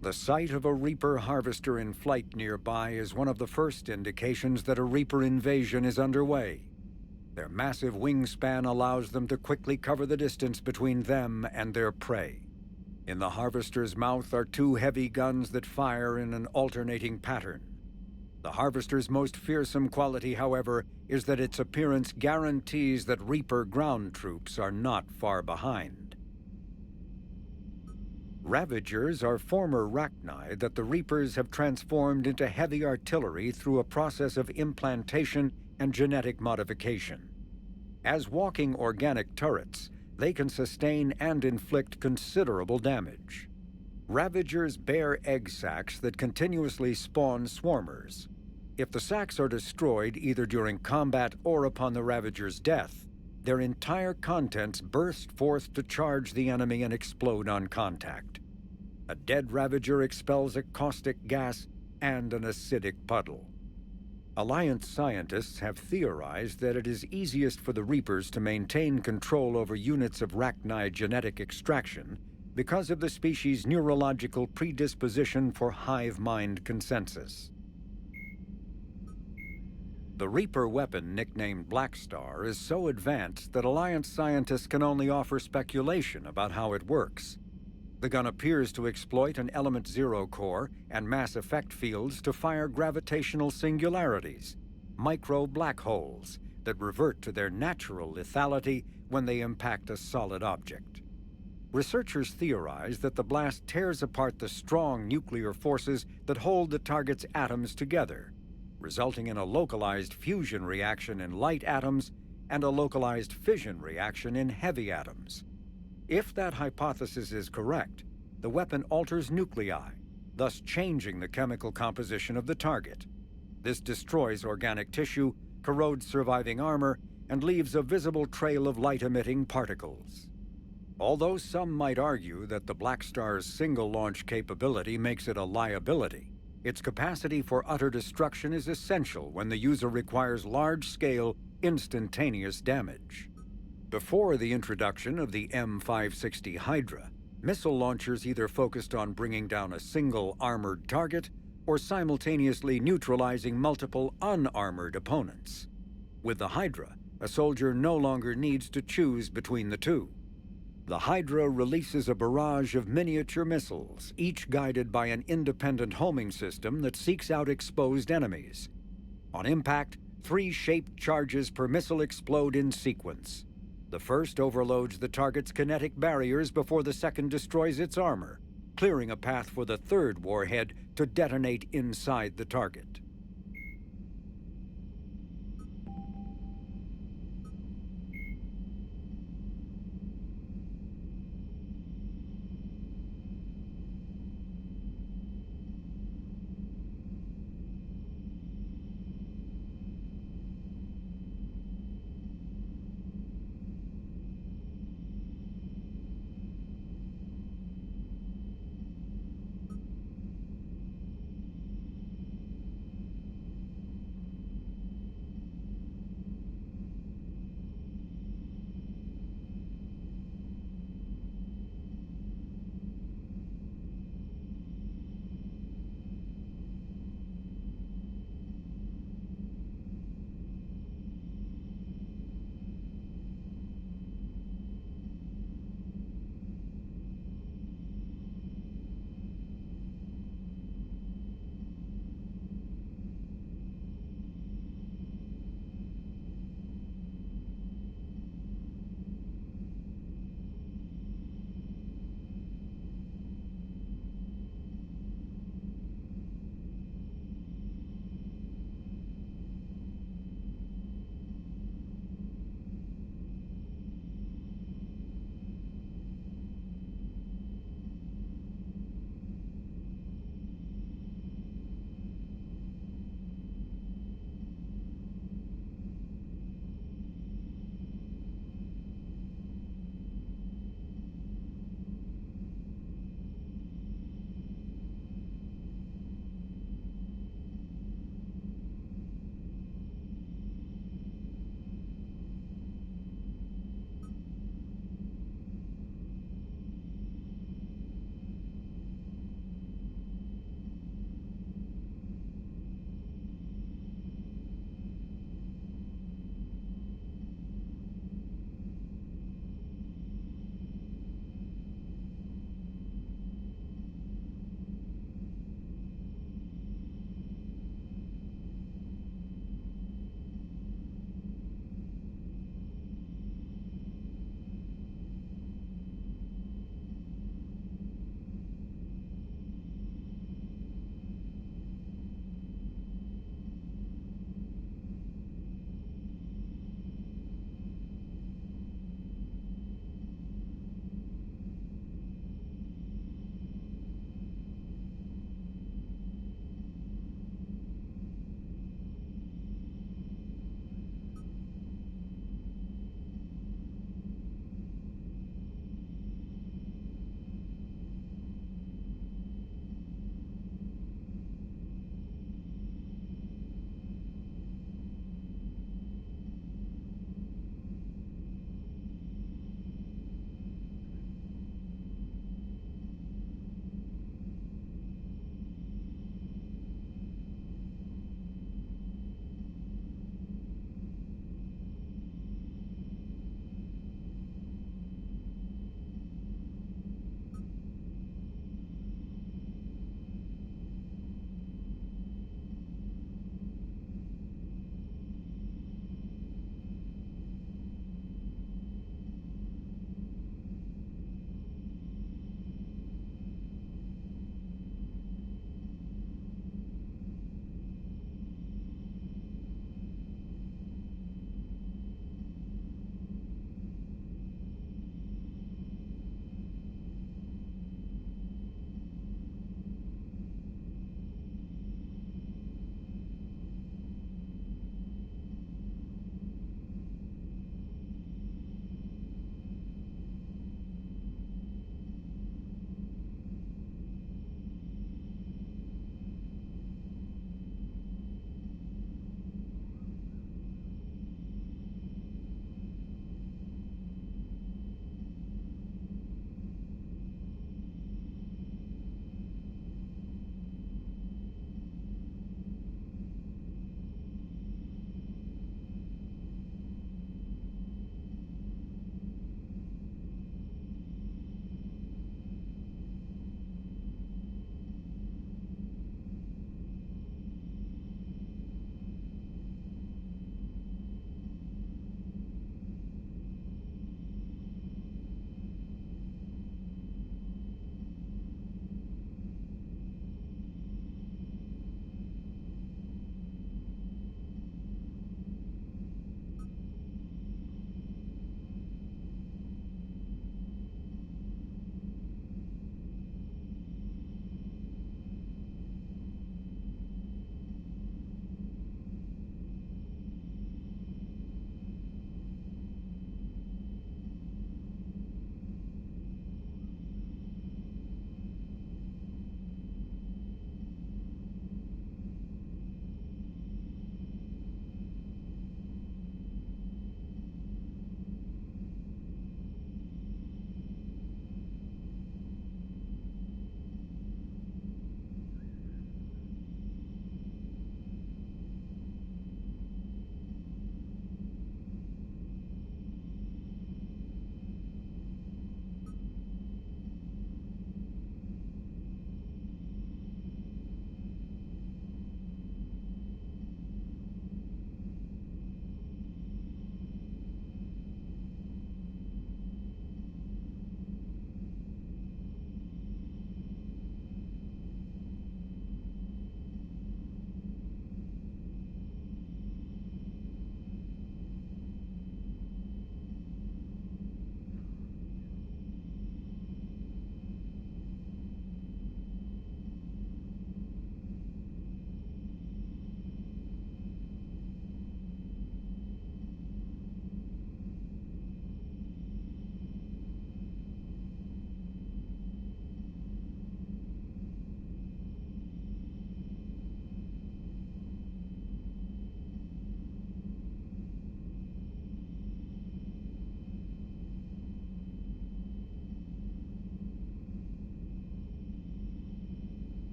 The sight of a Reaper harvester in flight nearby is one of the first indications that a Reaper invasion is underway. Their massive wingspan allows them to quickly cover the distance between them and their prey. In the harvester's mouth are two heavy guns that fire in an alternating pattern. The harvester's most fearsome quality, however, is that its appearance guarantees that Reaper ground troops are not far behind. Ravagers are former Rachni that the Reapers have transformed into heavy artillery through a process of implantation and genetic modification. As walking organic turrets, they can sustain and inflict considerable damage. Ravagers bear egg sacs that continuously spawn swarmers. If the sacs are destroyed either during combat or upon the Ravager's death, Their entire contents burst forth to charge the enemy and explode on contact. A dead Ravager expels a caustic gas and an acidic puddle. Alliance scientists have theorized that it is easiest for the Reapers to maintain control over units of Rachni genetic extraction because of the species' neurological predisposition for hive mind consensus. The Reaper weapon, nicknamed Black Star, is so advanced that Alliance scientists can only offer speculation about how it works. The gun appears to exploit an Element Zero core and mass effect fields to fire gravitational singularities, micro-black holes that revert to their natural lethality when they impact a solid object. Researchers theorize that the blast tears apart the strong nuclear forces that hold the target's atoms together, resulting in a localized fusion reaction in light atoms and a localized fission reaction in heavy atoms. If that hypothesis is correct, the weapon alters nuclei, thus changing the chemical composition of the target. This destroys organic tissue, corrodes surviving armor, and leaves a visible trail of light-emitting particles. Although some might argue that the Black Star's single-launch capability makes it a liability, its capacity for utter destruction is essential when the user requires large-scale, instantaneous damage. Before the introduction of the M560 Hydra, missile launchers either focused on bringing down a single armored target or simultaneously neutralizing multiple unarmored opponents. With the Hydra, a soldier no longer needs to choose between the two. The Hydra releases a barrage of miniature missiles, each guided by an independent homing system that seeks out exposed enemies. On impact, 3 shaped charges per missile explode in sequence. The first overloads the target's kinetic barriers before the second destroys its armor, clearing a path for the third warhead to detonate inside the target.